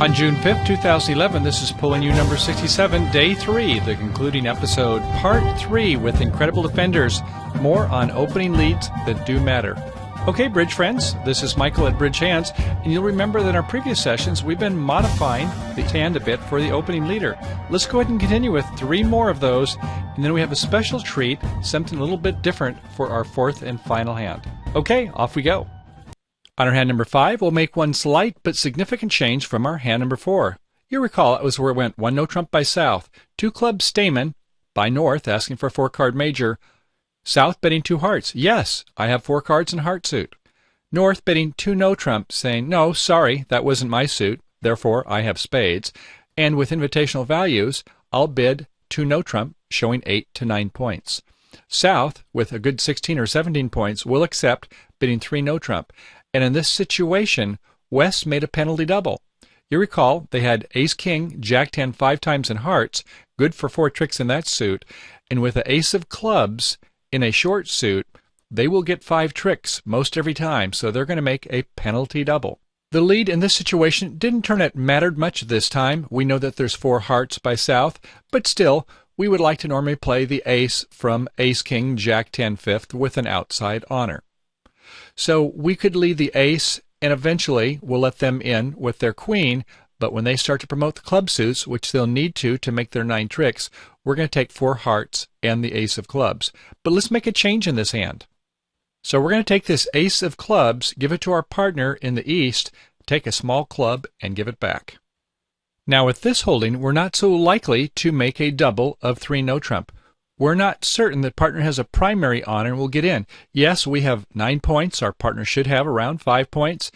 On June 5th, 2011, this is Pulling You number 67, Day 3, the concluding episode, Part 3 with Incredible Defenders. More on opening leads that do matter. Okay, Bridge friends, this is Michael at Bridge Hands, and you'll remember that in our previous sessions, we've been modifying the hand a bit for the opening leader. Let's go ahead and continue with 3 more of those, and then we have a special treat, something a little bit different for our 4th and final hand. Okay, off we go. On our hand number 5, we'll make one slight but significant change from our hand number 4. You recall it was where it went 1 no trump by South, 2 clubs Stamen by North, asking for a 4-card major. South betting 2 hearts. Yes, I have 4 cards in heart suit. North betting 2 no trump, saying, no, sorry, that wasn't my suit, therefore I have spades. And with invitational values, I'll bid 2 no trump, showing 8 to 9 points. South, with a good 16 or 17 points, will accept, bidding 3 no trump. And in this situation, West made a penalty double. You recall they had Ace-King, Jack-10 5 times in hearts, good for 4 tricks in that suit, and with the Ace of clubs in a short suit, they will get 5 tricks most every time, so they're going to make a penalty double. The lead in this situation didn't turn out mattered much this time. We know that there's 4 hearts by South, but still, we would like to normally play the Ace from Ace-King, Jack-10 fifth with an outside honor. So we could lead the Ace, and eventually we'll let them in with their Queen, but when they start to promote the club suits, which they'll need to make their 9 tricks, we're going to take 4 hearts and the Ace of clubs. But let's make a change in this hand. So we're going to take this Ace of clubs, give it to our partner in the East, take a small club, and give it back. Now with this holding, we're not so likely to make a double of 3 no trump. We're not certain that partner has a primary honor and will get in. Yes, we have 9 points. Our partner should have around 5 points,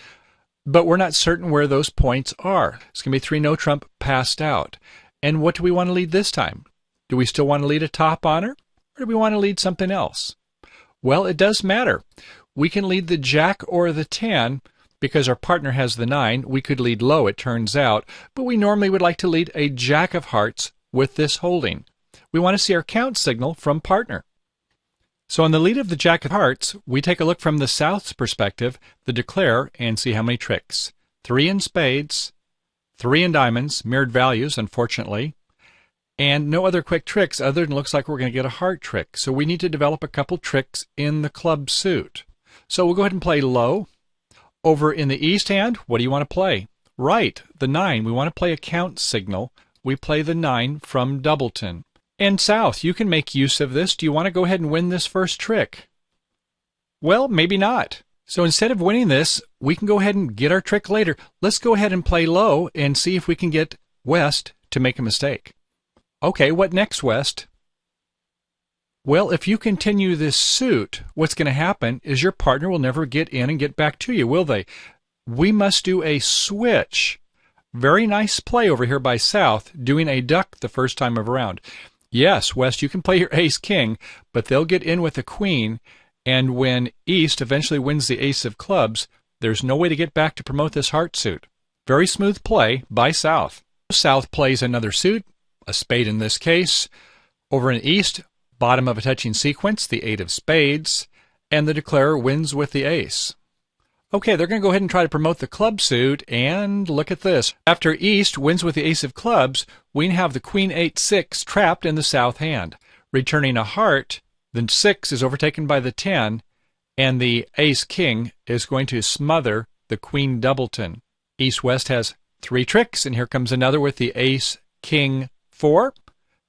but we're not certain where those points are. It's going to be 3 no trump passed out. And what do we want to lead this time? Do we still want to lead a top honor, or do we want to lead something else? Well, it does matter. We can lead the Jack or the 10 because our partner has the 9. We could lead low, it turns out, but we normally would like to lead a Jack of hearts with this holding. We want to see our count signal from partner. So on the lead of the Jack of hearts, we take a look from the South's perspective, the declare, and see how many tricks. 3 in spades, 3 in diamonds, mirrored values, unfortunately, and no other quick tricks other than looks like we're going to get a heart trick. So we need to develop a couple tricks in the club suit. So we'll go ahead and play low. Over in the East hand, what do you want to play? Right, the 9. We want to play a count signal. We play the 9 from Doubleton. And South, you can make use of this. Do you want to go ahead and win this first trick? Well, maybe not. So instead of winning this, we can go ahead and get our trick later. Let's go ahead and play low and see if we can get West to make a mistake. Okay, what next, West? Well, if you continue this suit, what's going to happen is your partner will never get in and get back to you, will they? We must do a switch. Very nice play over here by South, doing a duck the first time around. Yes, West, you can play your Ace-King, but they'll get in with the Queen, and when East eventually wins the Ace of clubs, there's no way to get back to promote this heart suit. Very smooth play by South. South plays another suit, a spade in this case. Over in East, bottom of a touching sequence, the 8 of spades, and the declarer wins with the Ace. Okay, they're going to go ahead and try to promote the club suit, and look at this. After East wins with the Ace of clubs, we have the Queen 8-6 trapped in the South hand. Returning a heart, the 6 is overtaken by the 10, and the Ace-King is going to smother the Queen Doubleton. East-West has 3 tricks, and here comes another with the Ace-King 4,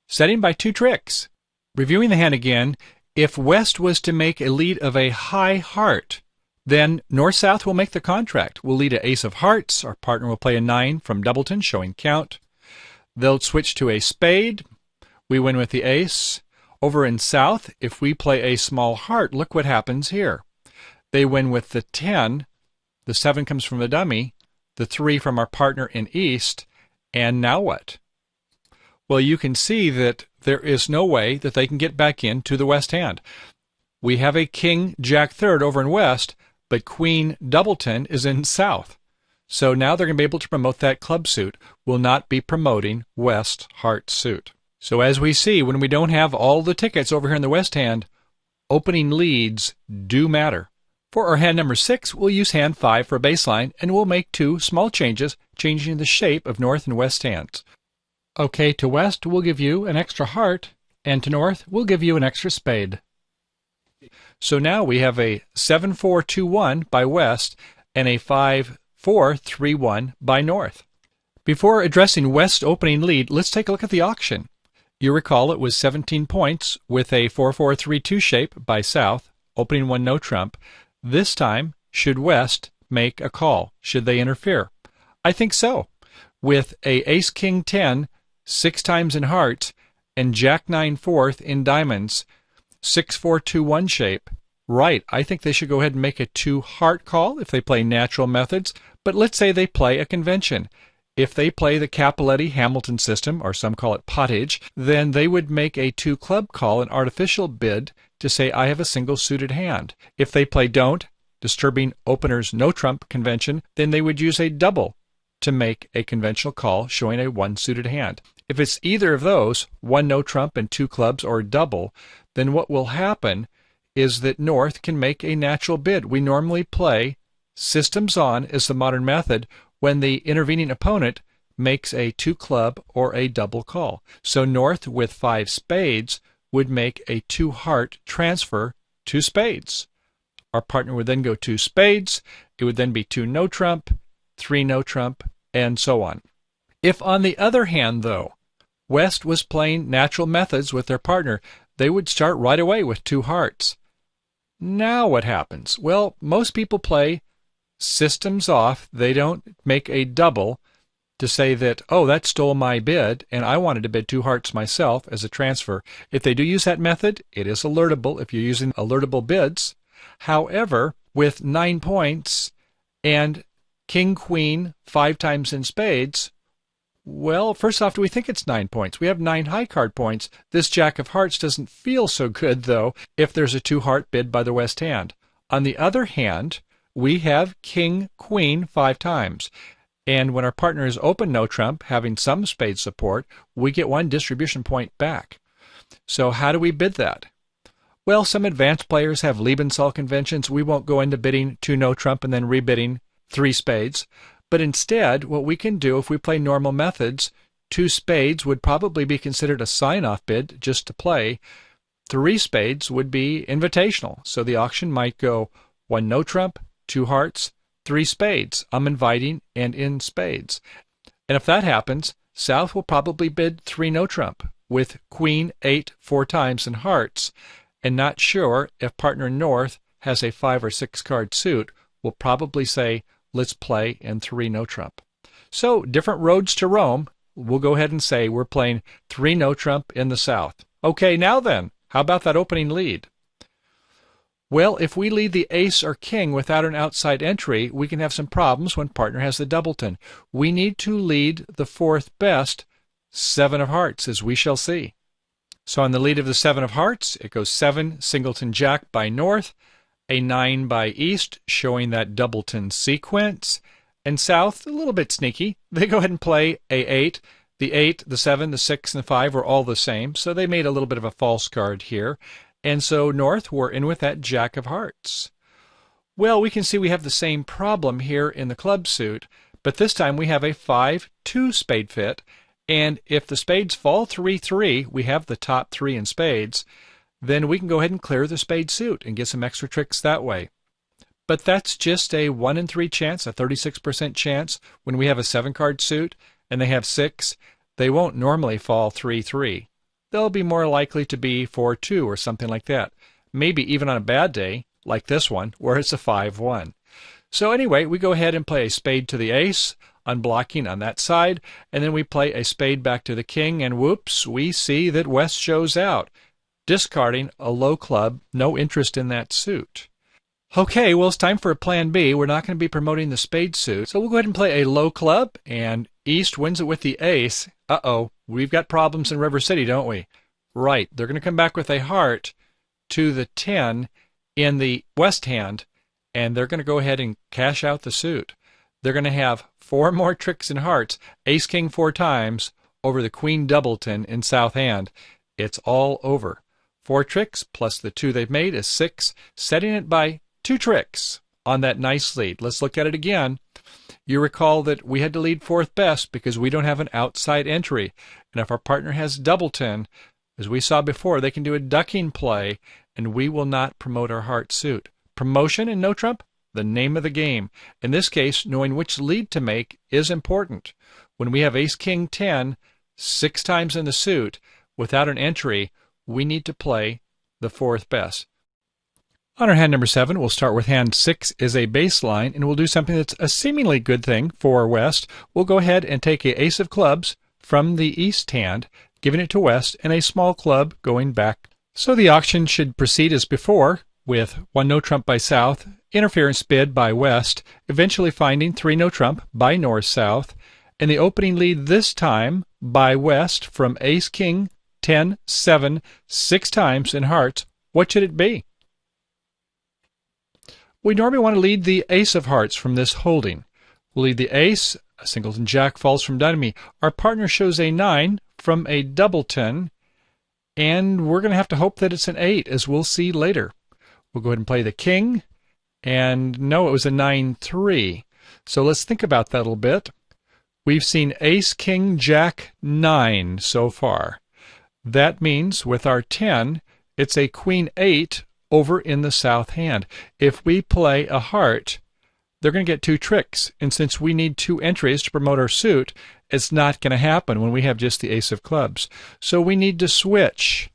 setting by 2 tricks. Reviewing the hand again, if West was to make a lead of a high heart, then North-South will make the contract. We'll lead an Ace of hearts. Our partner will play a 9 from Doubleton, showing count. They'll switch to a spade. We win with the Ace. Over in South, if we play a small heart, look what happens here. They win with the 10. The 7 comes from the dummy. The 3 from our partner in East. And now what? Well, you can see that there is no way that they can get back into the West hand. We have a King, Jack 3rd over in West, but Queen Doubleton is in South. So now they're going to be able to promote that club suit. Will not be promoting West heart suit. So as we see, when we don't have all the tickets over here in the West hand, opening leads do matter. For our hand number 6, we'll use hand 5 for a baseline, and we'll make 2 small changes, changing the shape of north and west hands. Okay, to west, we'll give you an extra heart, and to north, we'll give you an extra spade. So now we have a 7-4-2-1 by west and a 5-4-3-1 by north. Before addressing west's opening lead, let's take a look at the auction. You recall it was 17 points with a 4-4-3-2 shape by south, opening 1 no trump. This time, should west make a call? Should they interfere? I think so. With a ace-king-10 6 times in hearts and jack-9 fourth in diamonds, 6-4-2-1 shape. Right, I think they should go ahead and make a 2-heart call if they play natural methods, but let's say they play a convention. If they play the Cappelletti-Hamilton system, or some call it pottage, then they would make a 2-club call, an artificial bid, to say, I have a single suited hand. If they play don't, disturbing opener's no-trump convention, then they would use a double to make a conventional call showing a 1-suited hand. If it's either of those, 1 no-trump and 2 clubs, or double, then what will happen is that north can make a natural bid. We normally play systems on as the modern method when the intervening opponent makes a 2-club or a double call. So north with 5 spades would make a 2-heart transfer to spades. Our partner would then go 2 spades. It would then be 2 no-trump, 3 no-trump, and so on. If on the other hand, though, west was playing natural methods with their partner, they would start right away with 2 hearts. Now what happens? Well, most people play systems off. They don't make a double to say that, oh, that stole my bid, and I wanted to bid 2 hearts myself as a transfer. If they do use that method, it is alertable if you're using alertable bids. However, with 9 points and king-queen 5 times in spades, well, first off, do we think it's 9 points? We have 9 high card points. This jack of hearts doesn't feel so good, though, if there's a 2-heart bid by the west hand. On the other hand, we have king-queen 5 times. And when our partner is open no trump, having some spade support, we get 1 distribution point back. So how do we bid that? Well, some advanced players have Liebensaal conventions. We won't go into bidding 2 no trump and then rebidding 3 spades. But instead, what we can do if we play normal methods, 2 spades would probably be considered a sign-off bid just to play. 3 spades would be invitational. So the auction might go 1 no trump, 2 hearts, 3 spades. I'm inviting and in spades. And if that happens, south will probably bid 3 no trump with queen 8 4 times in hearts, and not sure if partner north has a 5 or 6 card suit, will probably say, let's play in 3 no trump. So different roads to Rome. We'll go ahead and say we're playing 3 no trump in the south. Okay, now then, how about that opening lead? Well, if we lead the ace or king without an outside entry, we can have some problems when partner has the doubleton. We need to lead the 4th best 7 of hearts, as we shall see. So on the lead of the 7 of hearts, it goes 7 singleton jack by north, a 9 by east, showing that doubleton sequence, and south, a little bit sneaky. They go ahead and play a 8. The 8, the 7, the 6, and the 5 are all the same, so they made a little bit of a false card here. And so north, we're in with that jack of hearts. Well, we can see we have the same problem here in the club suit, but this time we have a 5-2 spade fit, and if the spades fall 3-3, we have the top 3 in spades, then we can go ahead and clear the spade suit and get some extra tricks that way. But that's just a 1 in 3 chance, a 36% chance. When we have a 7-card suit and they have 6, they won't normally fall 3-3. They'll be more likely to be 4-2 or something like that. Maybe even on a bad day, like this one, where it's a 5-1. So anyway, we go ahead and play a spade to the ace, unblocking on that side, and then we play a spade back to the king, and whoops, we see that west shows out, discarding a low club, no interest in that suit. Okay, well, it's time for a plan B. We're not going to be promoting the spade suit, so we'll go ahead and play a low club, and east wins it with the ace. Uh-oh, we've got problems in River City, don't we? Right, they're going to come back with a heart to the 10 in the west hand, and they're going to go ahead and cash out the suit. They're going to have 4 more tricks in hearts, ace-king 4 times, over the queen doubleton in south hand. It's all over. 4 tricks plus the 2 they've made is 6, setting it by 2 tricks on that nice lead. Let's look at it again. You recall that we had to lead fourth best because we don't have an outside entry. And if our partner has doubleton, as we saw before, they can do a ducking play, and we will not promote our heart suit. Promotion in no trump, the name of the game. In this case, knowing which lead to make is important. When we have ace, king, 10, 6 times in the suit, without an entry, we need to play the fourth best. On our hand number 7, we'll start with hand 6 is a baseline, and we'll do something that's a seemingly good thing for West. We'll go ahead and take a ace of clubs from the east hand, giving it to West, and a small club going back. So the auction should proceed as before, with 1 no trump by South, interference bid by West, eventually finding 3 no trump by North-South, and the opening lead this time by West from ace, king, 10, 7, 6 times in hearts. What should it be? We normally want to lead the ace of hearts from this holding. We'll lead the ace, a singleton jack falls from dummy. Our partner shows a 9 from a doubleton, and we're going to have to hope that it's an 8, as we'll see later. We'll go ahead and play the king, and no, it was a 9-3. So let's think about that a little bit. We've seen ace, king, jack, 9 so far. That means with our 10, it's a queen 8 over in the south hand. If we play a heart, they're going to get 2 tricks, and since we need 2 entries to promote our suit, it's not going to happen when we have just the ace of clubs. So we need to switch.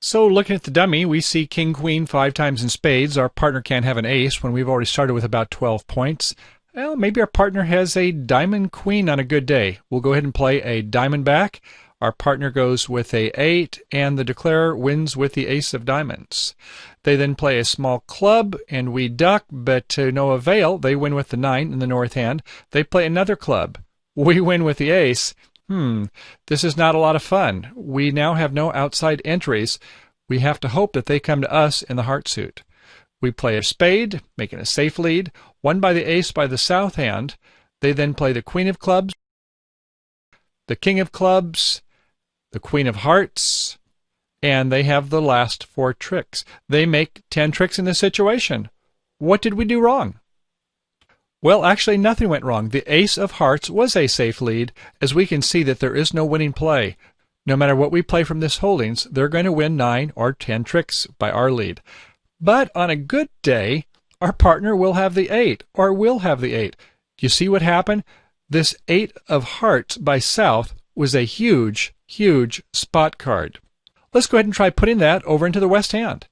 So looking at the dummy, we see king, queen 5 times in spades. Our partner can't have an ace when we've already started with about 12 points. Well, maybe our partner has a diamond queen on a good day. We'll go ahead and play a diamond back. Our partner goes with a 8, and the declarer wins with the ace of diamonds. They then play a small club, and we duck, but to no avail. They win with the 9 in the north hand. They play another club. We win with the ace. This is not a lot of fun. We now have no outside entries. We have to hope that they come to us in the heart suit. We play a spade, making a safe lead, won by the ace by the south hand. They then play the queen of clubs, the king of clubs, the queen of hearts, and they have the last 4 tricks. They make 10 tricks in this situation. What did we do wrong? Well, actually, nothing went wrong. The ace of hearts was a safe lead, as we can see that there is no winning play. No matter what we play from this holdings, they're going to win 9 or 10 tricks by our lead. But on a good day, our partner will have the 8, or will have the 8. Do you see what happened? This 8 of hearts by South was a huge, huge spot card. Let's go ahead and try putting that over into the west hand.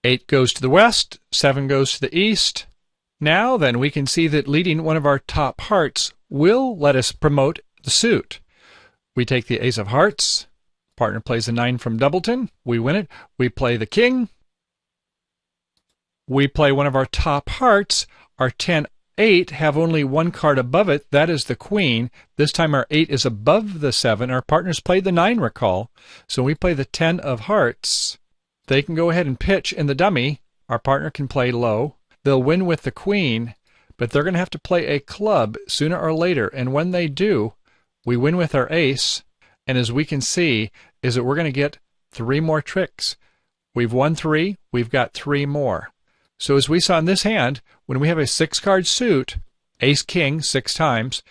8 goes to the west, 7 goes to the east. Now then, we can see that leading one of our top hearts will let us promote the suit. We take the ace of hearts. Partner plays a 9 from doubleton. We win it. We play the king. We play one of our top hearts. Our 10-8 have only 1 card above it. That is the queen. This time our 8 is above the 7. Our partners played the 9, recall. So we play the 10 of hearts. They can go ahead and pitch in the dummy. Our partner can play low. They'll win with the queen, but they're going to have to play a club sooner or later. And when they do, we win with our ace. And as we can see, is that we're going to get 3 more tricks. We've won 3. We've got 3 more. So as we saw in this hand, when we have a 6-card suit, ace-king 6 times,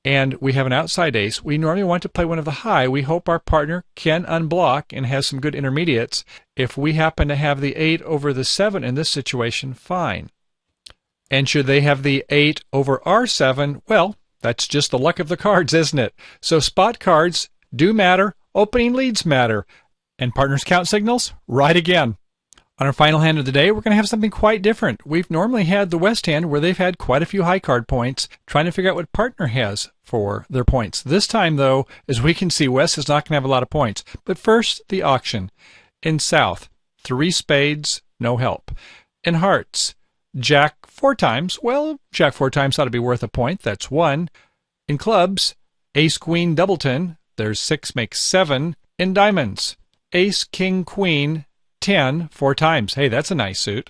and we have an outside ace, we normally want to play one of the high. We hope our partner can unblock and has some good intermediates. If we happen to have the 8 over the 7 in this situation, fine. And should they have the 8 over our 7, well, that's just the luck of the cards, isn't it? So spot cards do matter. Opening leads matter. And partners count signals? Right again. On our final hand of the day, we're going to have something quite different. We've normally had the west hand where they've had quite a few high card points, trying to figure out what partner has for their points. This time, though, as we can see, West is not going to have a lot of points. But first, the auction. In South, 3 spades, no help. In hearts, Jack 4 times. Well, Jack 4 times ought to be worth a point. That's 1. In clubs, Ace, Queen, doubleton. There's 6 makes 7. In diamonds, Ace, King, Queen, 10 4 times. Hey, that's a nice suit.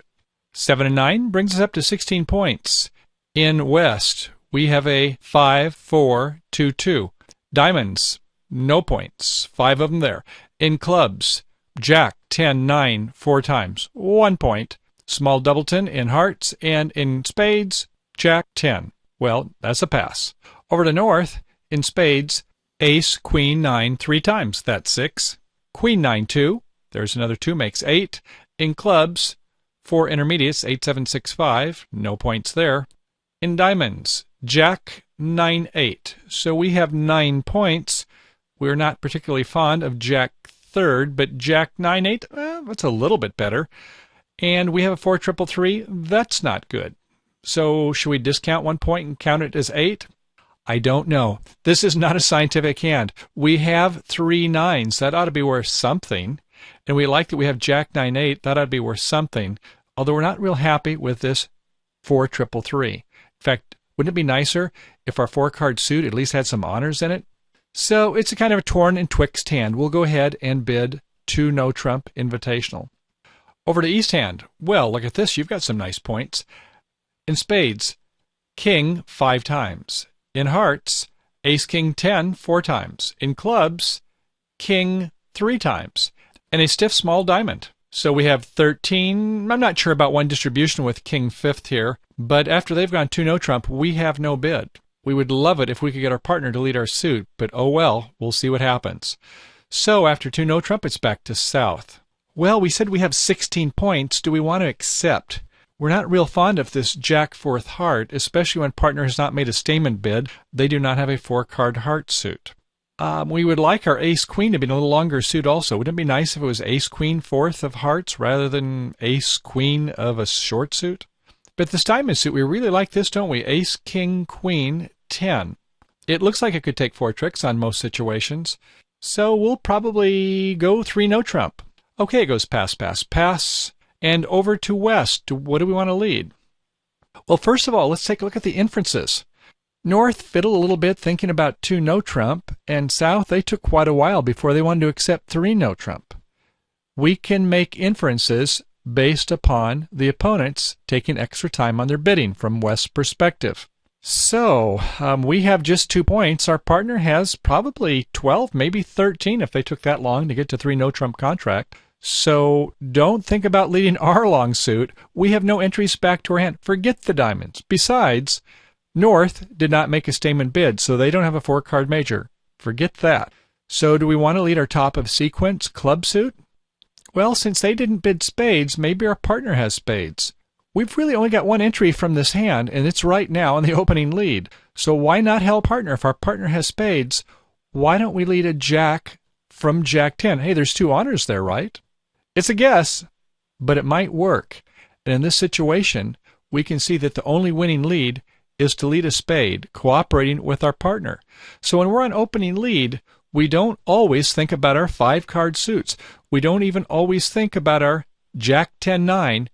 7 and 9 brings us up to 16 points. In West, we have a 5, 4, 2, 2. Diamonds, no points. 5 of them there. In clubs, Jack, 10, 9, 4 times. 1 point. small doubleton in hearts, and in spades, Jack 10. Well, that's a pass. Over to North, in spades, Ace, Queen 9 3 times. That's 6. Queen 9 2. There's another 2, makes 8. In clubs, 4 intermediates, 8 7 6 5. No points there. In diamonds, Jack 9 8. So we have 9 points. We're not particularly fond of Jack 3rd, but Jack 9 8, that's a little bit better. And we have a 4 triple 3. That's not good. So should we discount 1 point and count it as 8? I don't know. This is not a scientific hand. We have 3 9s. That ought to be worth something. And we like that we have Jack 9 8. That ought to be worth something. Although we're not real happy with this 4 triple 3. In fact, wouldn't it be nicer if our 4-card suit at least had some honors in it? So it's a kind of a torn and twixt hand. We'll go ahead and bid 2 no trump invitational. Over to East hand. Well, look at this. You've got some nice points. In spades, King 5 times. In hearts, Ace King 10 4 times. In clubs, King 3 times. And a stiff small diamond. So we have 13. I'm not sure about one distribution with King 5th here, but after they've gone 2 no trump, we have no bid. We would love it if we could get our partner to lead our suit, but oh well, we'll see what happens. So after 2 no trump, it's back to South. Well, we said we have 16 points. Do we want to accept? We're not real fond of this Jack 4th heart, especially when partner has not made a statement bid. They do not have a 4-card heart suit. We would like our Ace Queen to be in a little longer suit also. Wouldn't it be nice if it was Ace Queen 4th of hearts rather than Ace Queen of a short suit? But this diamond suit, we really like this, don't we? Ace King Queen 10. It looks like it could take 4 tricks on most situations. So we'll probably go 3 no trump. Okay, it goes pass, pass, pass. And over to West. What do we want to lead? Well, first of all, let's take a look at the inferences. North fiddled a little bit thinking about 2 no trump, and South, they took quite a while before they wanted to accept 3 no trump. We can make inferences based upon the opponents taking extra time on their bidding from West's perspective. So, we have just 2 points. Our partner has probably 12, maybe 13 if they took that long to get to 3 no trump contract. So don't think about leading our long suit. We have no entries back to our hand. Forget the diamonds. Besides, North did not make a statement bid, so they don't have a 4-card major. Forget that. So do we want to lead our top of sequence club suit? Well, since they didn't bid spades, maybe our partner has spades. We've really only got 1 entry from this hand, and it's right now in the opening lead. So why not help partner? If our partner has spades, why don't we lead a Jack from Jack 10? Hey, there's 2 honors there, right? It's a guess, but it might work. And in this situation, we can see that the only winning lead is to lead a spade, cooperating with our partner. So when we're on opening lead, we don't always think about our 5-card suits. We don't even always think about our Jack 10 9.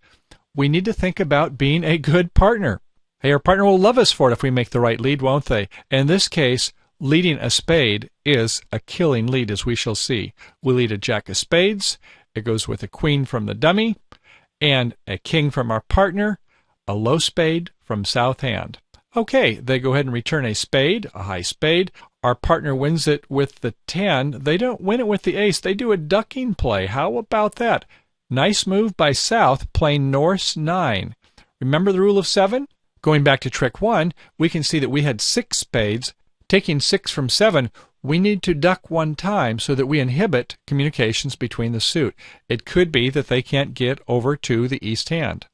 We need to think about being a good partner. Hey, our partner will love us for it if we make the right lead, won't they? In this case, leading a spade is a killing lead, as we shall see. We lead a Jack of spades. It goes with a queen from the dummy, and a king from our partner, a low spade from South hand. Okay, they go ahead and return a spade, a high spade. Our partner wins it with the 10. They don't win it with the ace. They do a ducking play. How about that? Nice move by South, playing Norse 9. Remember the rule of 7? Going back to trick 1, we can see that we had 6 spades. Taking 6 from 7, we need to duck 1 time so that we inhibit communications between the suit. It could be that they can't get over to the east hand.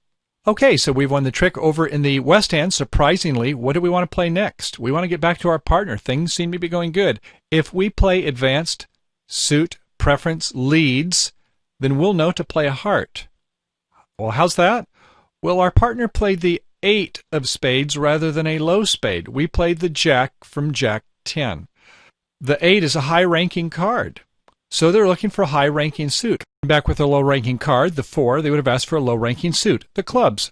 Okay, so we've won the trick over in the west hand. Surprisingly, what do we want to play next? We want to get back to our partner. Things seem to be going good. If we play advanced suit preference leads, then we'll know to play a heart. Well, how's that? Well, our partner played the 8 of spades rather than a low spade. We played the Jack from Jack 10. The 8 is a high-ranking card, so they're looking for a high-ranking suit. Back with a low-ranking card, the 4, they would have asked for a low-ranking suit, the clubs.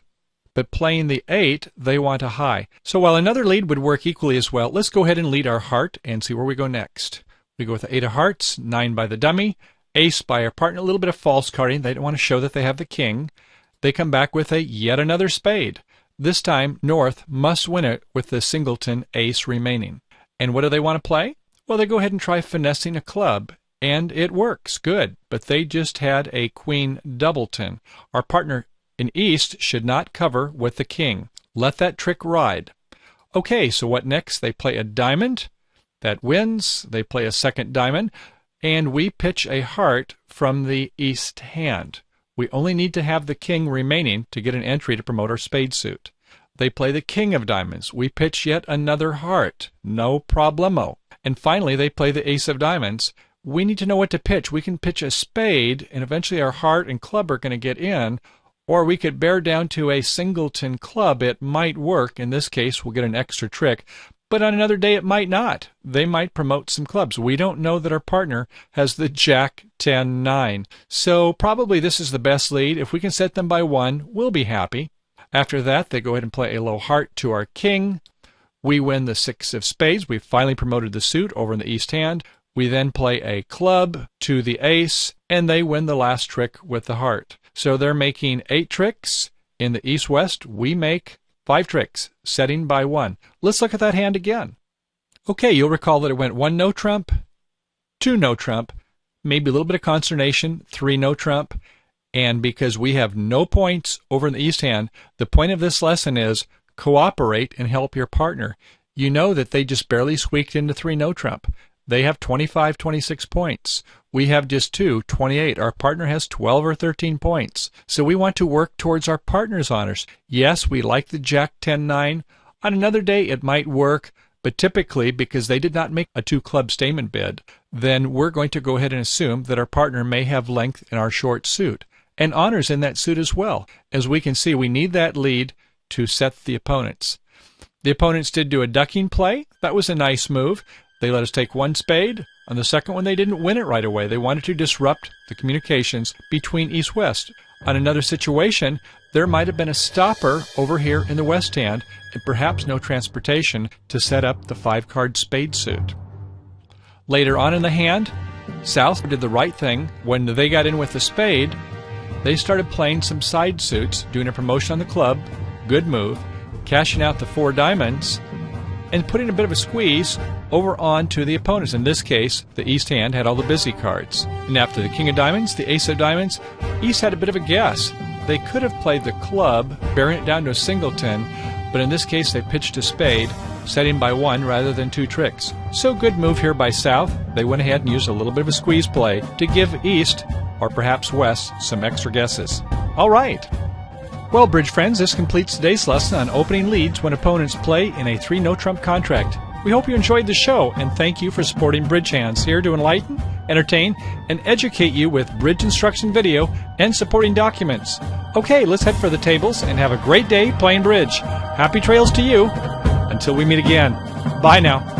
But playing the 8, they want a high. So while another lead would work equally as well, let's go ahead and lead our heart and see where we go next. We go with the 8 of hearts, 9 by the dummy, ace by our partner, a little bit of false carding. They don't want to show that they have the king. They come back with a yet another spade. This time, North must win it with the singleton ace remaining. And what do they want to play? Well, they go ahead and try finessing a club, and it works good. But they just had a queen doubleton. Our partner and East should not cover with the king. Let that trick ride. Okay, so what next? They play a diamond. That wins. They play a second diamond. And we pitch a heart from the East hand. We only need to have the king remaining to get an entry to promote our spade suit. They play the king of diamonds. We pitch yet another heart. No problemo. And finally, they play the ace of diamonds. We need to know what to pitch. We can pitch a spade, and eventually our heart and club are going to get in, or we could bear down to a singleton club. It might work. In this case, we'll get an extra trick. But on another day, it might not. They might promote some clubs. We don't know that our partner has the Jack 10-9. So probably this is the best lead. If we can set them by one, we'll be happy. After that, they go ahead and play a low heart to our king. We win the 6 of spades. We've finally promoted the suit over in the East hand. We then play a club to the ace, and they win the last trick with the heart. So they're making 8 tricks. In the East-West, we make 5 tricks, setting by 1. Let's look at that hand again. Okay, you'll recall that it went 1 no trump, 2 no trump, maybe a little bit of consternation, 3 no trump, and because we have no points over in the East hand, the point of this lesson is cooperate and help your partner. You know that they just barely squeaked into 3 no trump. They have 25, 26 points. We have just 2, 28. Our partner has 12 or 13 points. So we want to work towards our partner's honors. Yes, we like the Jack 10-9. On another day, it might work, but typically, because they did not make a 2-club statement bid, then we're going to go ahead and assume that our partner may have length in our short suit, and honors in that suit as well. As we can see, we need that lead to set the opponents. The opponents did do a ducking play. That was a nice move. They let us take 1 spade. On the second one, they didn't win it right away. They wanted to disrupt the communications between East-West. On another situation, there might have been a stopper over here in the West hand, and perhaps no transportation to set up the 5-card spade suit. Later on in the hand, South did the right thing. When they got in with the spade, they started playing some side suits, doing a promotion on the club, good move, cashing out the 4 diamonds, and putting a bit of a squeeze over onto the opponents. In this case, the East hand had all the busy cards. And after the king of diamonds, the ace of diamonds, East had a bit of a guess. They could have played the club, bearing it down to a singleton, but in this case they pitched a spade, setting by 1 rather than 2 tricks. So good move here by South. They went ahead and used a little bit of a squeeze play to give East, or perhaps West, some extra guesses. All right. Well, bridge friends, this completes today's lesson on opening leads when opponents play in a 3 no trump contract. We hope you enjoyed the show, and thank you for supporting Bridge Hands, here to enlighten, entertain, and educate you with bridge instruction video and supporting documents. Okay, let's head for the tables and have a great day playing bridge. Happy trails to you. Until we meet again. Bye now.